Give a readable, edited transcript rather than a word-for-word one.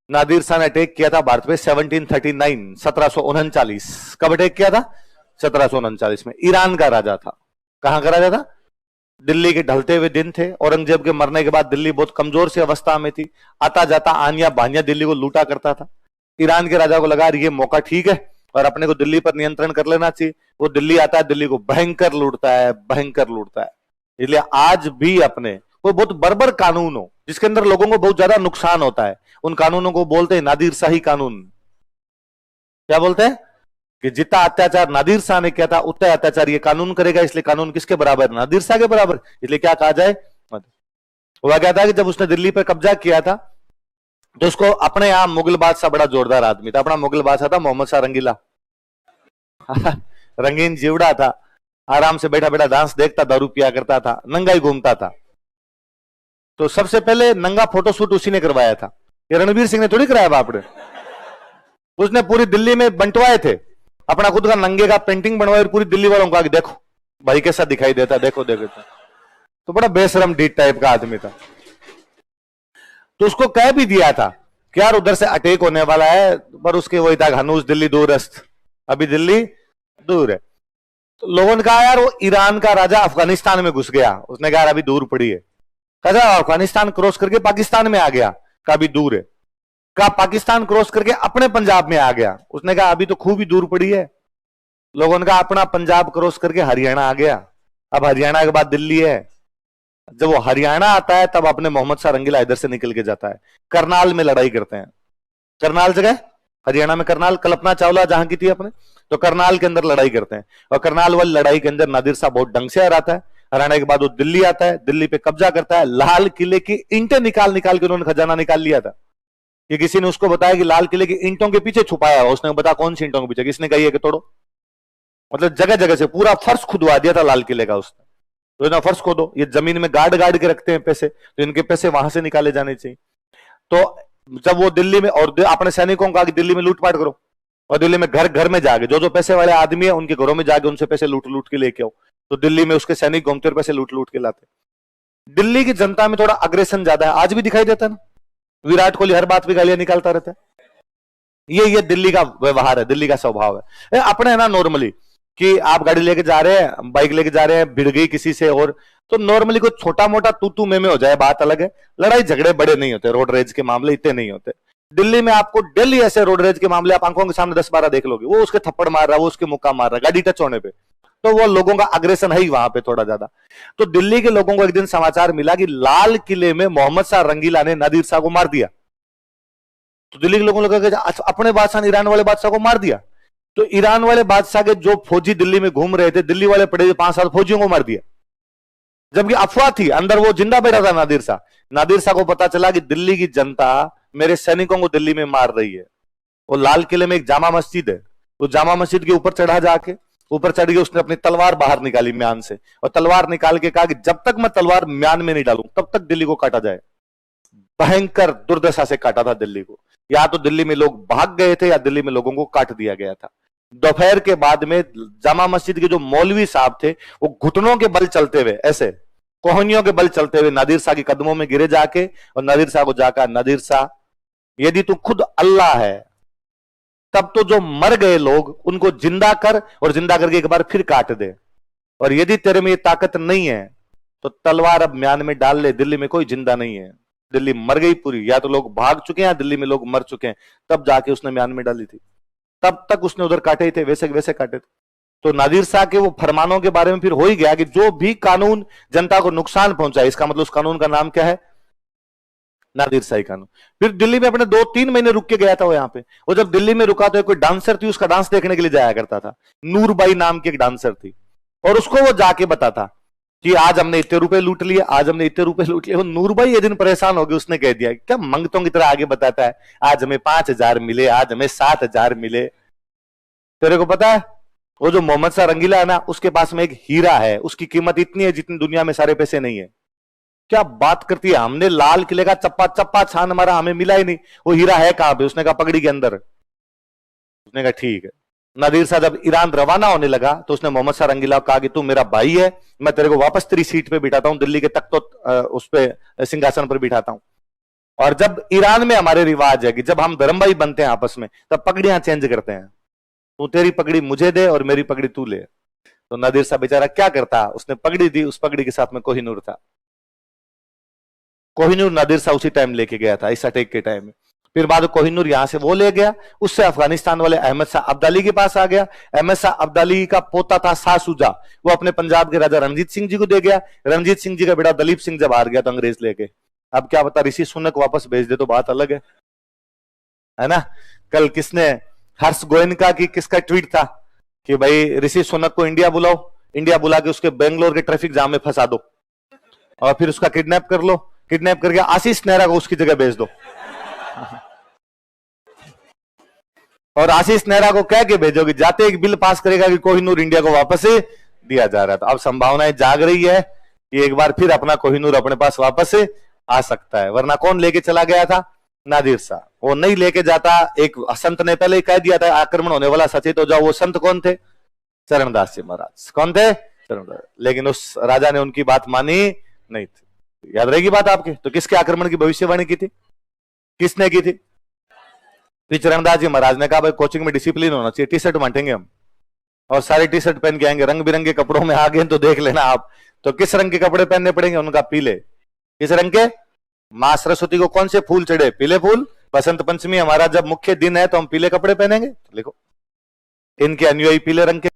नादिर शाह ने अटैक किया था भारत पे 1739, 1739। कब अटैक किया था? 1739 में। ईरान का राजा था। कहां का राजा था? दिल्ली के ढलते हुए दिन थे, औरंगजेब के मरने के बाद दिल्ली बहुत कमजोर सी अवस्था में थी, आता जाता आनिया बानिया दिल्ली को लूटा करता था। ईरान के राजा को लगा ये मौका ठीक है और अपने को दिल्ली पर नियंत्रण कर लेना चाहिए। वो दिल्ली आता है, दिल्ली को भयंकर लूटता है, भयंकर लूटता है। इसलिए आज भी अपने कोई बहुत बर्बर कानून हो जिसके अंदर लोगों को बहुत ज्यादा नुकसान होता है, उन कानूनों को बोलते हैं नादिर शाही कानून। क्या बोलते हैं? कि जितना अत्याचार नादिर शाह ने किया था उतना अत्याचार ये कानून करेगा, इसलिए कानून किसके बराबर? नादिर शाह के बराबर। इसलिए क्या कहा जाए? हुआ क्या था कि जब उसने दिल्ली पर कब्जा किया था तो उसको अपने यहां मुगल बादशाह बड़ा जोरदार आदमी था। अपना मुगल बादशाह था मोहम्मद शाह रंगीला। रंगीन जीवड़ा था, आराम से बैठा बैठा डांस देखता, दारू पिया करता था, नंगा ही घूमता था। तो सबसे पहले नंगा फोटोशूट उसी ने करवाया था। ये रणवीर सिंह ने थोड़ी कराया बाप ने। उसने पूरी दिल्ली में बंटवाए थे, अपना खुद का नंगे का पेंटिंग बनवाई और पूरी दिल्ली वालों को आगे देखो भाई कैसा दिखाई देता, देखो देखो। तो बड़ा बेशरम डीट टाइप का आदमी था। तो उसको कह भी दिया था कि यार उधर से अटैक होने वाला है, पर उसके वही था हनूज दिल्ली दूरस्त, अभी दिल्ली दूर है। तो लोगों ने कहा यार वो ईरान का राजा अफगानिस्तान में घुस गया, उसने कहा अभी दूर पड़ी है। कहा अफगानिस्तान क्रॉस करके पाकिस्तान में आ गया, कहा अभी दूर है। कहा पाकिस्तान क्रॉस करके अपने पंजाब में आ गया, उसने कहा अभी तो खूब ही दूर पड़ी है। लोगों ने कहा अपना पंजाब क्रॉस करके हरियाणा आ गया, अब हरियाणा के बाद दिल्ली है। जब वो हरियाणा आता है तब अपने मोहम्मद शाह रंगीला इधर से निकल के जाता है, करनाल में लड़ाई करते हैं। करनाल जगह हरियाणा में, करनाल कल्पना चावला जहां की थी अपने, तो करनाल के अंदर लड़ाई करते हैं। और करनाल वाली लड़ाई के अंदर नादिर शाह बहुत ढंग से हराता है। हराने के बाद वो दिल्ली आता है, दिल्ली पे कब्जा करता है। लाल किले की ईंटें निकाल निकाल के उन्होंने खजाना निकाल लिया था। कि किसी ने उसको बताया कि लाल किले की ईंटों के पीछे छुपाया है, उसने बताया कौन सी ईंटों के पीछे, किसने कही है कि तोड़ो। मतलब जगह जगह से पूरा फर्श खुदवा दिया था लाल किले का उसने। तो ना फर्श खोदो, ये जमीन में गाड़ गाड़ के रखते हैं पैसे, तो इनके पैसे वहां से निकाले जाने चाहिए। तो जब वो दिल्ली में, और अपने सैनिकों को कहा कि दिल्ली में लूटपाट करो, और दिल्ली में घर घर में जाके जो जो पैसे वाले आदमी है उनके घरों में जाके उनसे पैसे लूट लूट के लेके आओ। तो दिल्ली में उसके सैनिक घूमते और पैसे लूट लूट के लाते। दिल्ली की जनता में थोड़ा अग्रेशन ज्यादा है, आज भी दिखाई देता है ना। विराट कोहली हर बात पे गालियां निकालता रहता है। ये दिल्ली का व्यवहार है, दिल्ली का स्वभाव है। अपने है ना नॉर्मली कि आप गाड़ी लेके जा रहे हैं, बाइक लेके जा रहे हैं, भिड़ गई किसी से, और तो नॉर्मली कोई छोटा मोटा तू में हो जाए बात अलग है, लड़ाई झगड़े बड़े नहीं होते, रोड रेज के मामले इतने नहीं होते। दिल्ली में आपको डेली ऐसे रोड रेज के मामले आप आंखों के सामने 10-12 देख लोगे। वो उसके थप्पड़ मार रहा है, वो उसके मुक्का मार रहा है गाड़ी टच होने पे, तो वो लोगों का अग्रेशन है ही वहां पे थोड़ा ज्यादा। तो दिल्ली के लोगों को एक दिन समाचार मिला कि लाल किले में मोहम्मद शाह रंगीला ने नादिर शाह को मार दिया। तो दिल्ली के लोगों ने लगा अपने बादशाह ने ईरान वाले बादशाह को मार दिया। तो ईरान वाले बादशाह के जो फौजी दिल्ली में घूम रहे थे, दिल्ली वाले पड़े 5-7 फौजियों को मार दिया, जबकि अफवाह थी, अंदर वो जिंदा बैठा था नादिर शाह। नादिर शाह को पता चला कि दिल्ली की जनता मेरे सैनिकों को दिल्ली में मार रही है। वो लाल किले में एक जामा मस्जिद है, वो जामा मस्जिद के ऊपर चढ़ा, जाके ऊपर चढ़ के उसने अपनी तलवार बाहर निकाली म्यान से, और तलवार निकाल के कहा कि जब तक मैं तलवार म्यान में नहीं डालूं तब तक दिल्ली को काटा जाए। भयंकर दुर्दशा से काटा था दिल्ली को। या तो दिल्ली में लोग भाग गए थे या दिल्ली में लोगों को काट दिया गया था। दोपहर के बाद में जामा मस्जिद के जो मौलवी साहब थे वो घुटनों के बल चलते हुए, ऐसे कोहनियों के बल चलते हुए नादिर शाह के कदमों में गिरे जाके, और नादिर शाह को जाकर, नादिर शाह यदि तू खुद अल्लाह है तब तो जो मर गए लोग उनको जिंदा कर, और जिंदा करके एक बार फिर काट दे, और यदि तेरे में ये ताकत नहीं है तो तलवार अब म्यान में डाल ले। दिल्ली में कोई जिंदा नहीं है, दिल्ली मर गई पूरी, या तो लोग भाग चुके हैं या दिल्ली में लोग मर चुके हैं। तब जाके उसने म्यान में डाली थी, तब तक उसने उधर काटे ही थे, वैसे वैसे काटे थे। तो नादिर शाह के वो फरमानों के बारे में फिर हो ही गया कि जो भी कानून जनता को नुकसान पहुंचाए, इसका मतलब उस कानून का नाम क्या है? नादिर शाही कानून। फिर दिल्ली में अपने 2-3 महीने रुक के गया था वो यहाँ पे। वो जब दिल्ली में रुका तो कोई डांसर थी, उसका डांस देखने के लिए जाया करता था, नूरबाई नाम की एक डांसर थी, और उसको वो जाके बताता कि आज हमने इतने रुपए लूट लिए, आज हमने इतने रुपए लूट लिए। वो नूरबाई ये दिन परेशान हो गई, उसने कह दिया क्या मंगतों की तरह आगे बताता है, आज हमें 5,000 मिले, आज हमें 7,000 मिले। तेरे को पता है वो जो मोहम्मद शाह रंगीला है ना, उसके पास में एक हीरा है, उसकी कीमत इतनी है जितनी दुनिया में सारे पैसे नहीं है। क्या बात करती है, हमने लाल किले का चप्पा चप्पा छान मारा, हमें मिला ही नहीं। वो हीरा है कहां पे? उसने कहा पगड़ी के अंदर। उसने कहा ठीक है। नादिर शाह जब ईरान रवाना होने लगा तो उसने मोहम्मद शाह रंगीला को कहा कि तू मेरा भाई है, मैं तेरे को वापस तेरी सीट पे बिठाता हूं, दिल्ली के तख्त उस पे सिंहासन पर बिठाता हूं। और जब ईरान में हमारे रिवाज है कि जब हम धर्म भाई बनते हैं आपस में, तब पगड़ियां चेंज करते हैं। तू तेरी पगड़ी मुझे दे और मेरी पगड़ी तू ले। तो नादिर साहब बेचारा क्या करता, उसने पगड़ी दी, उस पगड़ी के साथ में कोहिनूर था। कोहिनूर नादिर साहब उसी टाइम लेके गया था, इस अटैक के टाइम में। फिर बाद कोहिनूर यहां से वो ले गया, उससे अफगानिस्तान वाले अहमद शाह अब्दाली के पास आ गया। अहमद शाह अब्दाली का पोता था शाह शुजा, वो अपने पंजाब के राजा रणजीत सिंह जी को दे गया। रणजीत सिंह जी का बेटा दलीप सिंह जब हार गया तो अंग्रेज लेके, अब क्या पता ऋषि सुनक वापस भेज दे तो बात अलग है ना। कल किसने, हर्ष गोयनका की किसका ट्वीट था कि भाई ऋषि सुनक को इंडिया बुलाओ, इंडिया बुला के उसके बेंगलोर के ट्रैफिक जाम में फंसा दो और फिर उसका किडनैप कर लो, किडनैप करके आशीष नेहरा को उसकी जगह भेज दो और आशीष नेहरा को कह के भेजो कि जाते एक बिल पास करेगा कि कोहिनूर इंडिया को वापस दिया जा रहा है। तो अब संभावनाएं जाग रही है कि एक बार फिर अपना कोहिनूर अपने पास वापस आ सकता है। वरना कौन लेके चला गया था, नादिर शाह। वो नहीं लेके जाता, एक संत ने पहले ही कह दिया था आक्रमण होने वाला, सचेत हो जाओ। वो संत कौन थे, चरणदास जी महाराज। कौन थे, चरणदास। लेकिन उस राजा ने उनकी बात मानी नहीं थी। याद रहेगी बात आपके। तो किसके आक्रमण की भविष्यवाणी की थी, किसने की थी, चरणदास जी महाराज ने कहा भाई कोचिंग में डिसिप्लिन होना चाहिए, टी शर्ट बांटेंगे हम और सारे टी शर्ट पहन के आएंगे, रंग बिरंगे कपड़ों में आ गए तो देख लेना आप। तो किस रंग के कपड़े पहनने पड़ेंगे, उनका पीले। किस रंग के, मां सरस्वती को कौन से फूल चढ़े, पीले फूल। बसंत पंचमी हमारा जब मुख्य दिन है तो हम पीले कपड़े पहनेंगे। देखो इनके अनुयायी पीले रंग के